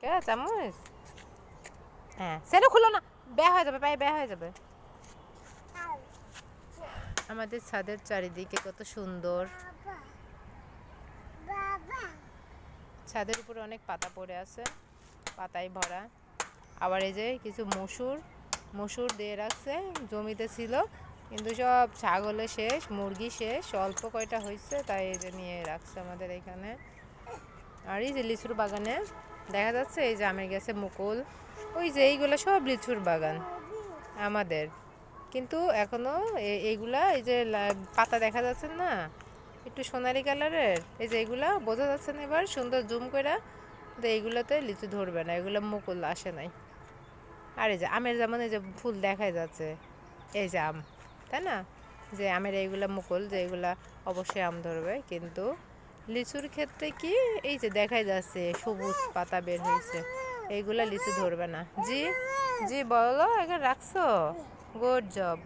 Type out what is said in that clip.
কে চামচ? হ্যাঁ সেটা খুলো না, ব্যয় হয়ে যাবে, পায়ে ব্যয় হয়ে যাবে। আমাদের ছাদের চারিদিকে কত সুন্দর, ছাদের উপরে অনেক পাতা পড়ে আছে, পাতায় ভরা। আবার এই যে কিছু মসুর দিয়ে রাখছে, জমিতে ছিল কিন্তু সব ছাগলে শেষ, মুরগি শেষ, অল্প কয়টা হয়েছে তাই এই যে নিয়ে রাখছে আমাদের এখানে। আর এই যে লিচুর বাগানে দেখা যাচ্ছে এই যে আমের গাছে মুকুল, ওই যে এইগুলো সব লিচুর বাগান আমাদের। কিন্তু এখনো এইগুলা এই যে পাতা দেখা যাচ্ছে না একটু সোনালি কালারের, এই যে এইগুলা বোঝা যাচ্ছে না এবার সুন্দর জুম করে, তো এইগুলোতে লিচু ধরবে না, এগুলো মুকুল আসে নাই। আর এই যে আমের যেমন এই যে ফুল দেখাই যাচ্ছে, এই যে আম, তাই না, যে আমের এইগুলা মুকুল, যে এইগুলা অবশ্যই আম ধরবে। কিন্তু লিচুর ক্ষেত্রে কি, এই যে দেখাই যাচ্ছে সবুজ পাতা বের হয়েছে, এইগুলা লিচু ধরবে না। জি জি বলো, এখানে রাখছো, গুড জব।